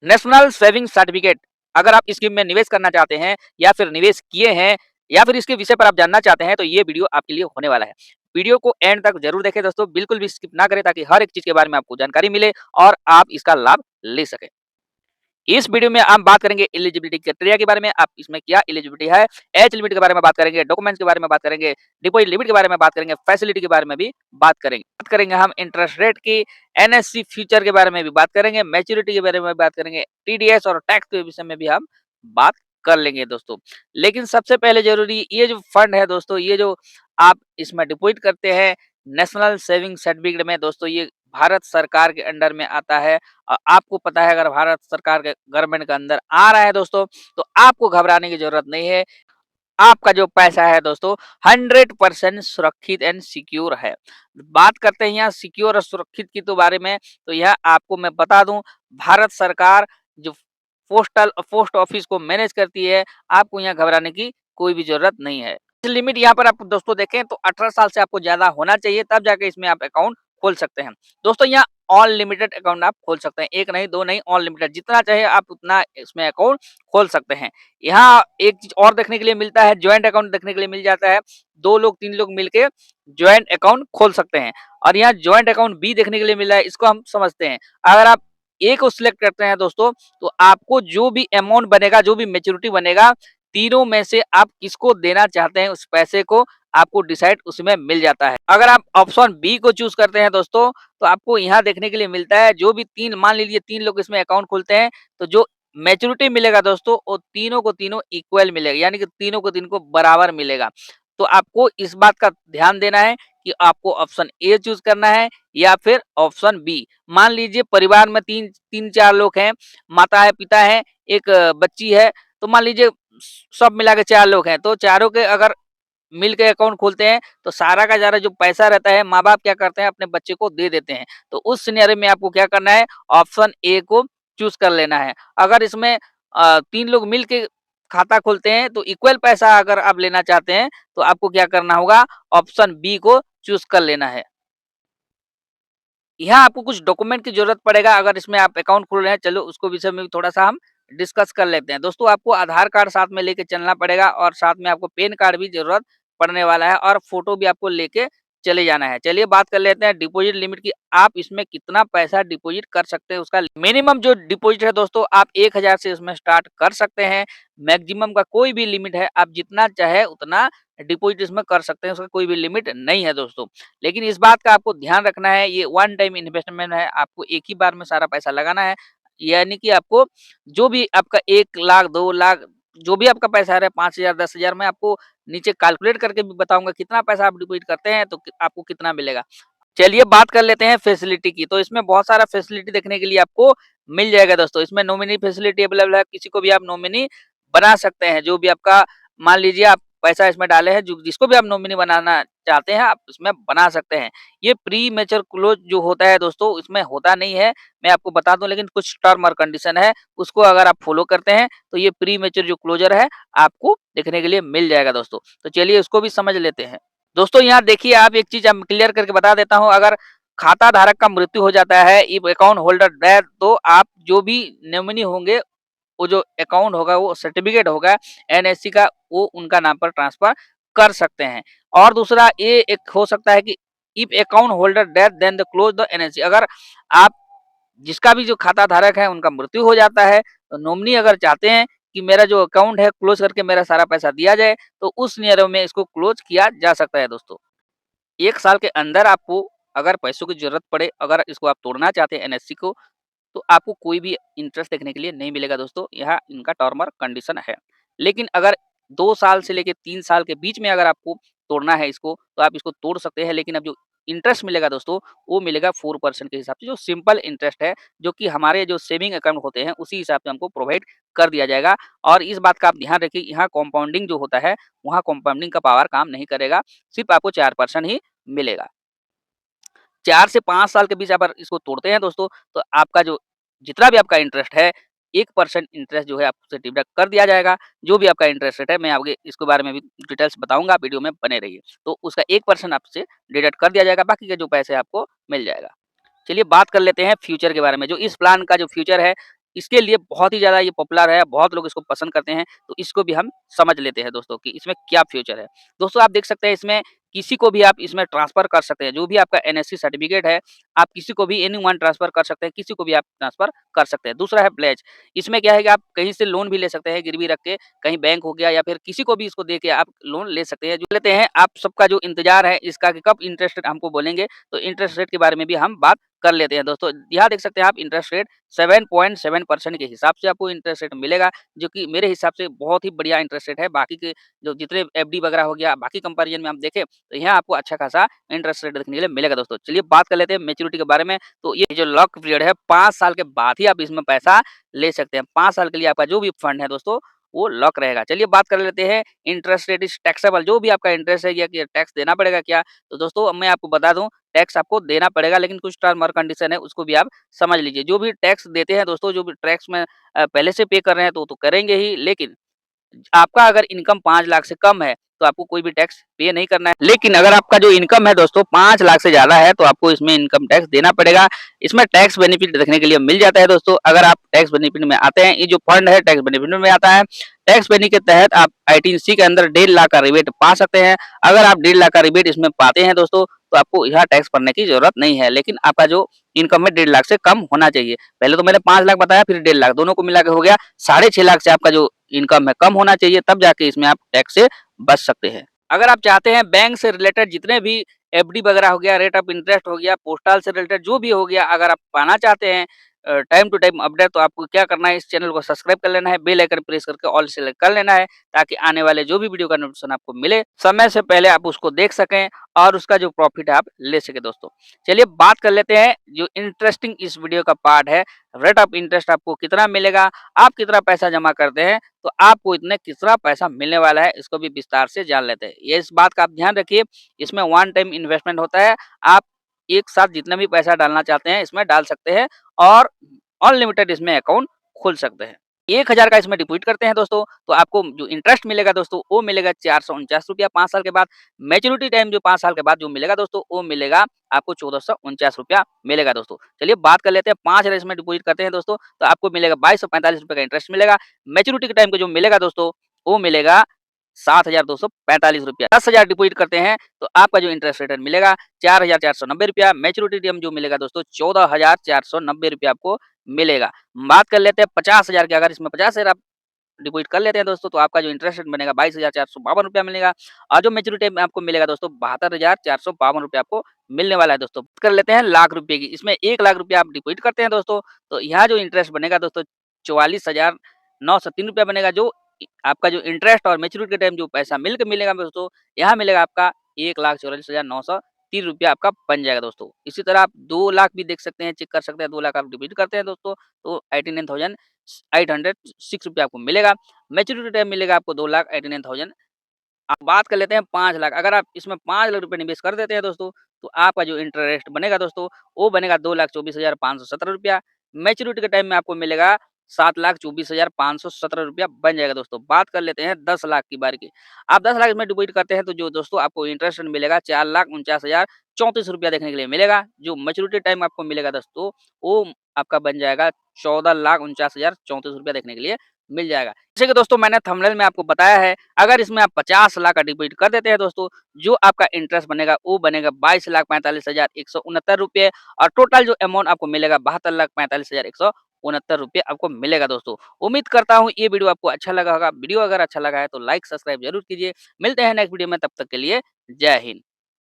National saving certificate अगर आप scheme में निवेश करना चाहते हैं या फिर निवेश किए हैं या फिर इसके विषय पर आप जानना चाहते हैं तो ये वीडियो आपके लिए होने वाला है। वीडियो को एंड तक जरूर देखें दोस्तों, बिल्कुल भी स्किप ना करें ताकि हर एक चीज के बारे में आपको जानकारी मिले और आप इसका लाभ ले सकें। इस वीडियो में हम बात करेंगे एलिजिबिलिटी क्राइटेरिया के बारे में, आप इसमें क्या एलिजिबिलिटी है, एज लिमिट के बारे में बात करेंगे, डॉक्यूमेंट्स के बारे में बात करेंगे, डिपॉजिट लिमिट के बारे में बात करेंगे, फैसिलिटी के बारे में भी बात करेंगे। बात करेंगे हम इंटरेस्ट रेट की, एनएससी फ्यूचर के बारे में भी बात करेंगे, मैच्योरिटी के बारे में बात करेंगे, टीडीएस और टैक्स के विषय में भी हम बात कर लेंगे दोस्तों। लेकिन सबसे पहले जरूरी ये जो फंड है दोस्तों, ये जो आप इसमें डिपॉजिट करते हैं नेशनल सेविंग सर्टिफिकेट में दोस्तों, ये भारत सरकार के अंडर में आता है। आपको पता है अगर भारत सरकार के गवर्नमेंट के अंदर आ रहा है दोस्तों तो आपको घबराने की जरूरत नहीं है। आपका जो पैसा है दोस्तों 100% सुरक्षित एंड सिक्योर है। बात करते हैं यहाँ सिक्योर और सुरक्षित की तो बारे में, तो यह आपको मैं बता दूं, भारत सरकार जो पोस्ट ऑफिस को मैनेज करती है, आपको यहाँ घबराने की कोई भी जरूरत नहीं है। लिमिट यहाँ पर आप दोस्तों देखें तो 18 साल से आपको ज्यादा होना चाहिए, तब जाके इसमें आप अकाउंट खोल सकते हैं दोस्तों। यहाँ अनलिमिटेड अकाउंट आप खोल सकते हैं, एक नहीं दो नहीं, अनलिमिटेड जितना चाहे आप उतना इसमें अकाउंट खोल सकते हैं। यहाँ एक चीज और देखने के लिए मिलता है, ज्वाइंट अकाउंट देखने के लिए मिल जाता है। 2 लोग 3 लोग मिलके ज्वाइंट अकाउंट खोल सकते हैं। और यहाँ ज्वाइंट अकाउंट भी देखने के लिए मिला है, इसको हम समझते हैं। अगर आप ए को सिलेक्ट करते हैं दोस्तों तो आपको जो भी अमाउंट बनेगा, जो भी मेच्योरिटी बनेगा, तीनों में से आप किसको देना चाहते हैं उस पैसे को आपको डिसाइड उसमें मिल जाता है। अगर आप ऑप्शन बी को चूज करते हैं दोस्तों तो आपको यहाँ देखने के लिए मिलता है, जो भी तीन मान लीजिए 3 लोग इसमें अकाउंट खोलते हैं तो जो मैच्योरिटी मिलेगा दोस्तों वो तीनों को तीनों इक्वल मिलेगा, यानी कि तीनों को तीन को बराबर मिलेगा। तो आपको इस बात का ध्यान देना है कि आपको ऑप्शन ए चूज करना है या फिर ऑप्शन बी। मान लीजिए परिवार में तीन चार लोग हैं, माता है, पिता है, एक बच्ची है, तो मान लीजिए सब मिला के 4 लोग हैं, तो चारों के अगर मिल के अकाउंट खोलते हैं तो सारा का सारा जो पैसा रहता है माँ बाप क्या करते हैं अपने बच्चे को दे देते हैं। तो उस सिनेरियो में आपको क्या करना है, ऑप्शन ए को चूज कर लेना है। अगर इसमें 3 लोग मिल के खाता खोलते हैं तो इक्वल पैसा अगर आप लेना चाहते हैं तो आपको क्या करना होगा, ऑप्शन बी को चूज कर लेना है। यहाँ आपको कुछ डॉक्यूमेंट की जरूरत पड़ेगा अगर इसमें आप अकाउंट खोल रहे हैं, चलो उसको विषय में भी थोड़ा सा हम डिस्कस कर लेते हैं दोस्तों। आपको आधार कार्ड साथ में लेके चलना पड़ेगा और साथ में आपको पैन कार्ड भी जरूरत पड़ने वाला है और फोटो भी आपको लेके चले जाना है। चलिए बात कर लेते हैं डिपॉजिट लिमिट की, आप इसमें कितना पैसा डिपॉजिट कर सकते हैं उसका मिनिमम जो डिपॉजिट है दोस्तों आप 1000 से इसमें स्टार्ट कर सकते हैं। मैक्सिमम का कोई भी लिमिट है, आप जितना चाहे उतना डिपॉजिट इसमें कर सकते हैं, उसका कोई भी लिमिट नहीं है दोस्तों। लेकिन इस बात का आपको ध्यान रखना है, ये वन टाइम इन्वेस्टमेंट है, आपको एक ही बार में सारा पैसा लगाना है। यानी कि आपको जो भी आपका 1 लाख 2 लाख जो भी आपका पैसा है 5000 10,000, मैं आपको नीचे कैलकुलेट करके भी बताऊंगा कितना पैसा आप डिपॉजिट करते हैं तो आपको कितना मिलेगा। चलिए बात कर लेते हैं फैसिलिटी की, तो इसमें बहुत सारा फैसिलिटी देखने के लिए आपको मिल जाएगा दोस्तों। इसमें नॉमिनी फैसिलिटी अवेलेबल है, किसी को भी आप नॉमिनी बना सकते हैं। जो भी आपका मान लीजिए आप पैसा इसमें डाले हैं, जो जिसको भी आप नॉमिनी बनाना चाहते हैं आप इसमें बना सकते हैं। ये प्री मैच्योर क्लोज जो होता है दोस्तों इसमें होता नहीं है, मैं आपको बता दूं, लेकिन कुछ टर्म और कंडीशन है, उसको अगर आप फॉलो करते हैं तो ये प्री मैच्योर जो क्लोजर है आपको देखने के लिए मिल जाएगा दोस्तों। तो चलिए उसको भी समझ लेते हैं दोस्तों। यहाँ देखिए आप एक चीज हम क्लियर करके बता देता हूँ, अगर खाता धारक का मृत्यु हो जाता है, इफ अकाउंट होल्डर डेथ, तो आप जो भी नॉमिनी होंगे वो जो अकाउंट होगा वो सर्टिफिकेट होगा एनएससी का, वो उनका नाम पर ट्रांसफर कर सकते हैं। और दूसरा ये एक हो सकता है कि if account holder death then the close the NSC, अगर आप जिसका भी जो खाता धारक है उनका मृत्यु हो जाता है तो नॉमिनी अगर चाहते हैं कि मेरा जो अकाउंट है क्लोज करके मेरा सारा पैसा दिया जाए तो उस सिनेरियो में इसको क्लोज किया जा सकता है दोस्तों। 1 साल के अंदर आपको अगर पैसों की जरूरत पड़े, अगर इसको आप तोड़ना चाहते हैं एनएससी को, तो आपको कोई भी इंटरेस्ट देखने के लिए नहीं मिलेगा दोस्तों, यहाँ इनका टर्म और कंडीशन है। लेकिन अगर 2 साल से लेके 3 साल के बीच में अगर आपको तोड़ना है इसको तो आप इसको तोड़ सकते हैं, लेकिन अब जो इंटरेस्ट मिलेगा दोस्तों वो मिलेगा 4% के हिसाब से, जो सिंपल इंटरेस्ट है, जो कि हमारे जो सेविंग अकाउंट होते हैं उसी हिसाब से हमको प्रोवाइड कर दिया जाएगा। और इस बात का आप ध्यान रखिए, यहाँ कंपाउंडिंग जो होता है वहाँ कंपाउंडिंग का पावर काम नहीं करेगा, सिर्फ आपको 4% ही मिलेगा। 4 से 5 साल के बीच अगर इसको तोड़ते हैं दोस्तों तो आपका जो जितना भी आपका इंटरेस्ट है 1% इंटरेस्ट जो है आपसे डिडक्ट कर दिया जाएगा। जो भी आपका इंटरेस्ट रेट है मैं आगे इसके बारे में भी डिटेल्स बताऊंगा, वीडियो में बने रहिए। तो उसका 1% आपसे डिडक्ट कर दिया जाएगा, बाकी के जो पैसे आपको मिल जाएगा। चलिए बात कर लेते हैं फ्यूचर के बारे में। जो इस प्लान का जो फ्यूचर है इसके लिए बहुत ही ज़्यादा ये पॉपुलर है, बहुत लोग इसको पसंद करते हैं, तो इसको भी हम समझ लेते हैं दोस्तों कि इसमें क्या फ्यूचर है। दोस्तों आप देख सकते हैं इसमें किसी को भी आप इसमें ट्रांसफ़र कर सकते हैं, जो भी आपका एनएससी सर्टिफ़िकेट है, आप किसी को भी एनीवन ट्रांसफ़र कर सकते हैं, किसी को भी आप ट्रांसफ़र कर सकते हैं। दूसरा है प्लेज, इसमें क्या है कि आप कहीं से लोन भी ले सकते हैं गिरवी रख के, कहीं बैंक हो गया या फिर किसी को भी इसको दे के आप लोन ले सकते हैं। जो लेते हैं आप सबका जो इंतज़ार है इसका कि कब इंटरेस्ट रेट हमको बोलेंगे, तो इंटरेस्ट रेट के बारे में भी हम बात कर लेते हैं दोस्तों। यहाँ देख सकते हैं आप इंटरेस्ट रेट 7.7% के हिसाब से आपको इंटरेस्ट रेट मिलेगा, जो कि मेरे हिसाब से बहुत ही बढ़िया इंटरेस्ट रेट है। बाकी के जो जितने एफडी वगैरह हो गया, बाकी कंपैरिज़न में हम देखें, तो यहाँ आपको अच्छा खासा इंटरेस्ट रेट देखने के लिए मिलेगा दोस्तों। चलिए बात कर लेते हैं मैच्योरिटी के बारे में। तो ये जो लॉक पीरियड है 5 साल के बाद ही आप इसमें पैसा ले सकते हैं। 5 साल के लिए आपका जो भी फंड है दोस्तों, वो लॉक रहेगा। चलिए बात कर लेते हैं इंटरेस्ट रेट इज़ टैक्सेबल, जो भी आपका इंटरेस्ट है या कि टैक्स देना पड़ेगा क्या? तो दोस्तों अब मैं आपको बता दूँ, टैक्स आपको देना पड़ेगा, लेकिन कुछ टर्म और कंडीशन है उसको भी आप समझ लीजिए। जो भी टैक्स देते हैं दोस्तों, जो भी टैक्स में पहले से पे कर रहे हैं तो करेंगे ही, लेकिन आपका अगर इनकम 5 लाख से कम है, तो आपको कोई भी टैक्स पे नहीं करना है। लेकिन अगर आपका जो इनकम है दोस्तों 5 लाख से ज़्यादा है, तो आपको इसमें इनकम टैक्स देना पड़ेगा। इसमें टैक्स बेनिफिट देखने के लिए मिल जाता है दोस्तों। अगर आप टैक्स बेनिफिट में आते हैं, ये जो फंड है टैक्स बेनिफिट में आता है। टैक्स बेनिफिट के तहत आप 18C के अंदर 1.5 लाख का रिबेट पा सकते हैं। अगर आप 1.5 लाख का रिबेट इसमें पाते हैं दोस्तों, तो आपको यहाँ टैक्स भरने की ज़रूरत नहीं है। लेकिन आपका जो इनकम है 1.5 लाख से कम होना चाहिए। पहले तो मैंने 5 लाख बताया, फिर 1.5 लाख, दोनों को मिला के हो गया 6.5 लाख से आपका जो इनकम है कम होना चाहिए, तब जाके इसमें आप टैक्स से बच सकते हैं। अगर आप चाहते हैं बैंक से रिलेटेड जितने भी एफडी वगैरह हो गया, रेट ऑफ इंटरेस्ट हो गया, पोस्टल से रिलेटेड जो भी हो गया, अगर आप पाना चाहते हैं टाइम टू टाइम अपडेट, तो आपको क्या करना है, इस चैनल को सब्सक्राइब कर लेना है, बेल आइकन प्रेस करके ऑल सेलेक्ट कर लेना है, ताकि आने वाले जो भी वीडियो का नोटिफिकेशन आपको मिले, समय से पहले आप उसको देख सकें और उसका जो प्रॉफिट है आप ले सकें दोस्तों। चलिए बात कर लेते हैं जो इंटरेस्टिंग इस वीडियो का पार्ट है, रेट ऑफ इंटरेस्ट आपको कितना मिलेगा, आप कितना पैसा जमा करते हैं, तो आपको इतने कितना पैसा मिलने वाला है, इसको भी विस्तार से जान लेते हैं। ये इस बात का आप ध्यान रखिए, इसमें वन टाइम इन्वेस्टमेंट होता है। आप एक साथ जितना भी पैसा डालना चाहते हैं इसमें डाल सकते हैं और अनलिमिटेड इसमें अकाउंट खोल सकते हैं। 1000 का इसमें डिपॉजिट करते हैं दोस्तों, तो आपको जो इंटरेस्ट मिलेगा दोस्तों, वो मिलेगा ₹449 5 साल के बाद। मैच्योरिटी टाइम जो 5 साल के बाद जो मिलेगा दोस्तों, वो मिलेगा आपको ₹1449 मिलेगा दोस्तों। चलिए बात कर लेते हैं, 5,000 इसमें डिपॉजिट करते हैं दोस्तों, तो आपको मिलेगा ₹2245 का इंटरेस्ट मिलेगा। मैच्योरिटी के टाइम पे जो मिलेगा दोस्तों, वो मिलेगा ₹7,245। 10,000 डिपॉजिट करते हैं, तो आपका जो इंटरेस्ट रेट मिलेगा ₹4,490। मैच्योरिटी टाइम जो मिलेगा दोस्तों, ₹14,490 आपको मिलेगा। बात कर लेते हैं 50,000 की, अगर इसमें 50,000 आप डिपॉजिट कर लेते हैं दोस्तों, तो आपका जो इंटरेस्ट रेट बनेगा ₹22,452 मिलेगा और जो मैच्योरिटी में आपको मिलेगा दोस्तों ₹72,452 आपको मिलने वाला है दोस्तों। कर लेते हैं लाख रुपए की, इसमें 1 लाख रुपए आप डिपॉजिट करते हैं दोस्तों, तो यहाँ जो इंटरेस्ट बनेगा दोस्तों ₹44,903 बनेगा। जो आपका जो इंटरेस्ट और मैच्योरिटी के टाइम जो पैसा मिल के मिलेगा दोस्तों, यहाँ मिलेगा आपका ₹1,44,903 आपका बन जाएगा दोस्तों। इसी तरह आप 2 लाख भी देख सकते हैं, चेक कर सकते हैं, 2 लाख आप डिपॉजिट करते हैं दोस्तों, तो 89,806 रुपये आपको मिलेगा। मैच्योरिटी टाइम मिलेगा आपको 2,89,000। अब बात कर लेते हैं 5 लाख, अगर आप इसमें 5 लाख रुपए निवेश कर देते हैं दोस्तों, तो आपका जो इंटरेस्ट बनेगा दोस्तों, वो बनेगा ₹2,24,517। मैच्योरिटी के टाइम में आपको मिलेगा ₹7,24,517 बन जाएगा दोस्तों। बात कर लेते हैं 10 लाख की बारी की। आप 10 लाख में डिपॉजिट करते हैं, तो जो दोस्तों आपको इंटरेस्ट मिलेगा ₹4,49,034 देखने के लिए मिलेगा। जो मैच्योरिटी टाइम आपको मिलेगा दोस्तों, वो आपका बन जाएगा ₹14,49,034 देखने के लिए मिल जाएगा। जैसे कि दोस्तों मैंने थंबनेल में आपको बताया है, अगर इसमें आप 50 लाख का डिपॉजिट कर देते हैं दोस्तों, जो आपका इंटरेस्ट बनेगा वो बनेगा ₹22,45,169 और टोटल जो अमाउंट आपको मिलेगा ₹72,45,169 आपको मिलेगा दोस्तों। उम्मीद करता हूँ ये वीडियो आपको अच्छा लगा होगा। वीडियो अगर अच्छा लगा है तो लाइक सब्सक्राइब जरूर कीजिए। मिलते हैं नेक्स्ट वीडियो में, तब तक के लिए जय हिंद।